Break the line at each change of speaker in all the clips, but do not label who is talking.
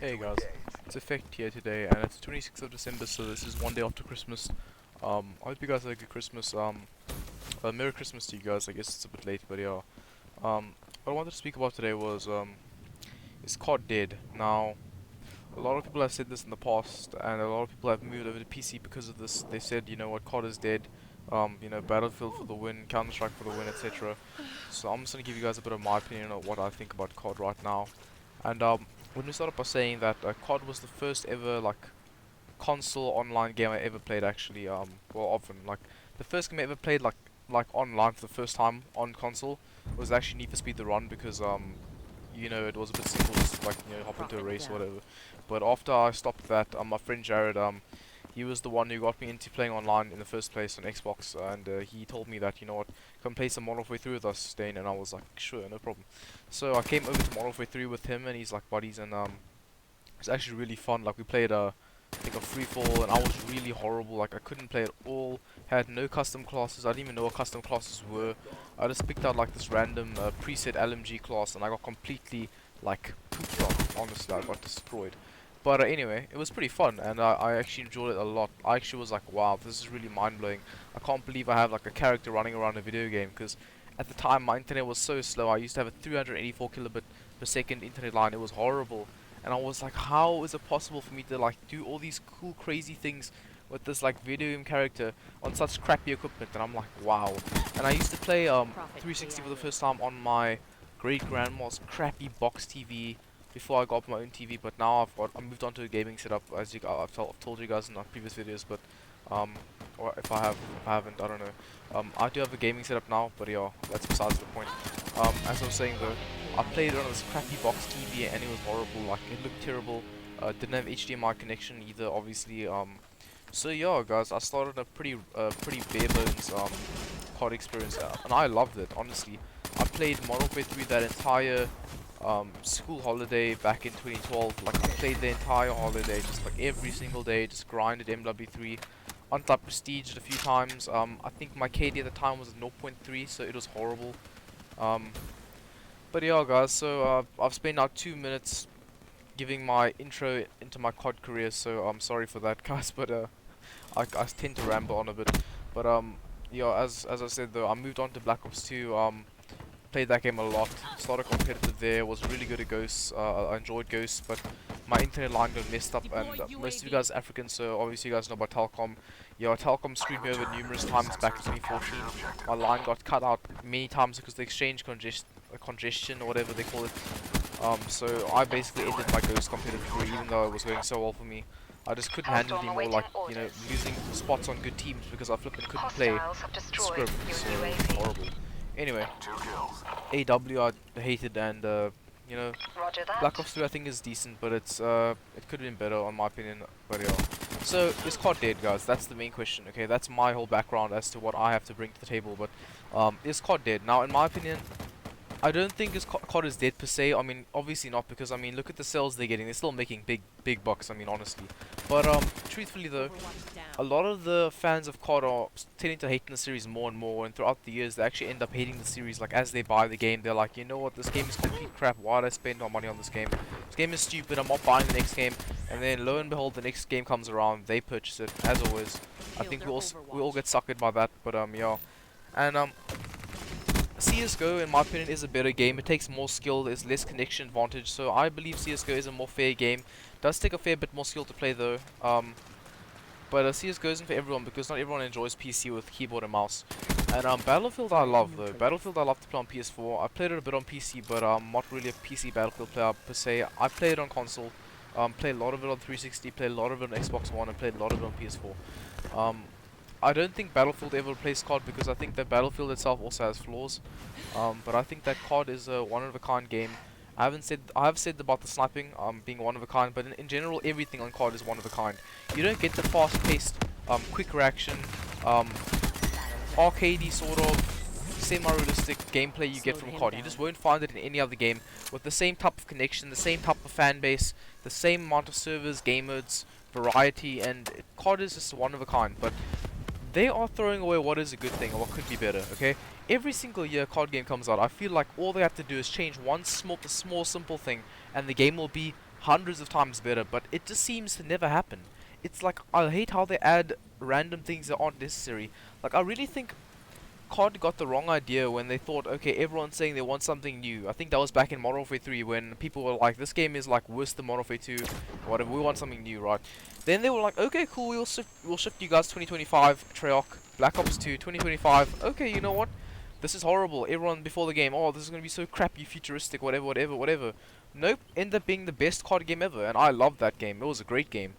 Hey guys, it's Effect here today, and it's 26th of December, so this is one day after Christmas. I hope you guys had a good Christmas. Merry Christmas to you guys. I guess it's a bit late, but yeah. What I wanted to speak about today was is COD dead? Now, a lot of people have said this in the past, and a lot of people have moved over to PC because of this. They said, you know what, COD is dead. Battlefield for the win, Counter-Strike for the win, etc. So I'm just gonna give you guys a bit of my opinion on what I think about COD right now. And let me start off by saying that COD was the first ever like console online game I ever played. Actually, often like the first game I ever played like online for the first time on console was actually Need for Speed The Run because it was a bit simple, just like hop into a race or whatever. But after I stopped that, my friend Jared, he was the one who got me into playing online in the first place on Xbox, and he told me that, you know what, come play some Modern Warfare 3 with us, Dane, and I was like, sure, no problem. So I came over to Modern Warfare 3 with him and he's like buddies, and it was actually really fun. Like we played I think a free fall, and I was really horrible. Like I couldn't play at all. Had no custom classes. I didn't even know what custom classes were. I just picked out like this random preset LMG class, and I got completely like pooped on. Honestly, I got destroyed. But anyway, it was pretty fun, and I actually enjoyed it a lot. I actually was like, wow, this is really mind-blowing. I can't believe I have like a character running around a video game, because at the time my internet was so slow. I used to have a 384 kilobit per second internet line. It was horrible. And I was like, how is it possible for me to like do all these cool crazy things with this like video game character on such crappy equipment? And I'm like, wow. And I used to play 360 for the first time on my great grandma's crappy box TV before I got my own TV. But now I moved on to a gaming setup, as I've told you guys in our previous videos. But or if I haven't, I don't know. I do have a gaming setup now, but yeah, that's besides the point. As I was saying though, I played it on this crappy box TV and it was horrible. Like it looked terrible. Didn't have HDMI connection either, obviously. So yeah, guys, I started a pretty bare bones COD experience, and I loved it. Honestly, I played Modern Warfare 3 that entire school holiday back in 2012. Like I played the entire holiday, just like every single day, just grinded MW3. Untapped prestiged a few times. I think my KD at the time was 0 0.3, so it was horrible. But yeah, guys, so I've spent now 2 minutes giving my intro into my COD career, so I'm sorry for that, guys, but I tend to ramble on a bit. But yeah, as I said though, I moved on to Black Ops 2. Played that game a lot. Started competitive there. Was really good at Ghosts. I enjoyed Ghosts, but my internet line got messed up, and most of you guys are African, so obviously you guys know about Telkom. Yeah, Telkom screwed me over numerous times back in 2014. My line got cut out many times because the exchange congestion or whatever they call it. So I basically ended my Ghost competitive career, even though it was going so well for me. I just couldn't handle anymore, like, losing spots on good teams because I flipping couldn't play scrim. So horrible. Anyway, AW I hated, and Black Ops 3 I think is decent, but it could have been better on my opinion. But yeah, so is COD dead, guys? That's the main question. Okay, that's my whole background as to what I have to bring to the table. But is COD dead? Now, in my opinion, I don't think COD is dead per se. I mean, obviously not, because I mean, look at the sales they're getting. They're still making big bucks. I mean, honestly. But truthfully though, a lot of the fans of COD are tending to hate the series more and more, and throughout the years they actually end up hating the series. Like as they buy the game, they're like, you know what, this game is complete crap. Why did I spend my money on this game? This game is stupid. I'm not buying the next game. And then lo and behold, the next game comes around, they purchase it. As always, I think we all get suckered by that. But yeah, and CSGO, in my opinion, is a better game. It takes more skill, there's less connection advantage, so I believe CSGO is a more fair game. Does take a fair bit more skill to play though. But CSGO isn't for everyone, because not everyone enjoys PC with keyboard and mouse. And Battlefield I love though. Battlefield I love to play on PS4. I played it a bit on PC, but I'm not really a PC Battlefield player per se. I play it on console. Played a lot of it on 360, played a lot of it on Xbox One, and played a lot of it on PS4. I don't think Battlefield ever replaced COD, because I think that Battlefield itself also has flaws. But I think that COD is a one-of-a-kind game. I have said about the sniping being one of a kind, but in general everything on COD is one of a kind. You don't get the fast-paced, quick reaction, arcadey sort of semi-realistic gameplay you get from COD. You just won't find it in any other game with the same type of connection, the same type of fan base, the same amount of servers, game modes, variety, and COD is just one of a kind. But they are throwing away what is a good thing and what could be better, okay? Every single year a COD game comes out, I feel like all they have to do is change one small simple thing, and the game will be hundreds of times better, but it just seems to never happen. It's like, I hate how they add random things that aren't necessary. Like, I really think COD got the wrong idea when they thought, okay, everyone's saying they want something new. I think that was back in Modern Warfare 3 when people were like, this game is like worse than Modern Warfare 2, whatever, we want something new, right? Then they were like, okay, cool, we'll shift you guys 2025, Treyarch, Black Ops 2, 2025. Okay, you know what? This is horrible. Everyone before the game, oh, this is gonna be so crappy, futuristic, whatever, whatever, whatever. Nope, ended up being the best COD game ever, and I loved that game. It was a great game.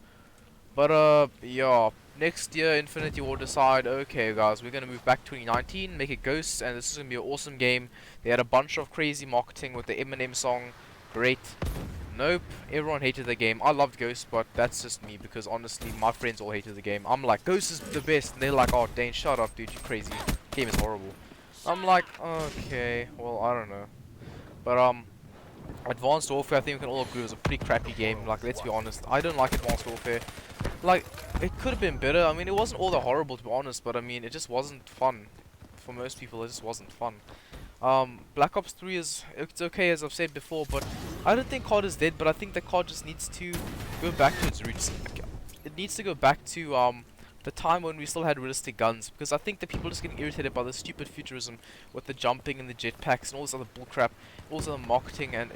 But yeah, next year Infinity will decide, okay guys, we're gonna move back to 2019, make it Ghosts, and this is gonna be an awesome game. They had a bunch of crazy marketing with the Eminem song. Great. Nope, everyone hated the game. I loved Ghosts, but that's just me, because honestly, my friends all hated the game. I'm like, Ghosts is the best, and they're like, oh Dane, shut up dude, you crazy. Game is horrible. I'm like, okay, well, I don't know. But Advanced Warfare, I think we can all agree, was a pretty crappy game. Like, let's be honest, I don't like Advanced Warfare. Like, it could have been better. I mean, it wasn't all that horrible, to be honest, but I mean, it just wasn't fun. For most people, it just wasn't fun. Black Ops 3 it's okay, as I've said before, but I don't think COD is dead, but I think that COD just needs to go back to its roots. It needs to go back to, the time when we still had realistic guns, because I think that people are just getting irritated by the stupid futurism with the jumping and the jetpacks and all this other bullcrap, all this other marketing, and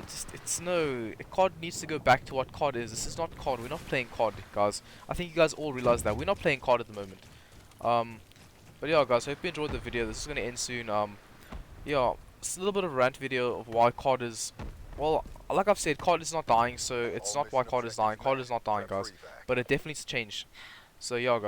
COD needs to go back to what COD is. This is not COD. We're not playing COD, guys. I think you guys all realize that we're not playing COD at the moment. But yeah, guys, I hope you enjoyed the video. This is gonna end soon. Yeah, it's a little bit of a rant video of why COD is, well, like I've said, COD is not dying, so it's not why COD is dying. COD is not dying, guys, but it definitely needs to change. So yeah, guys.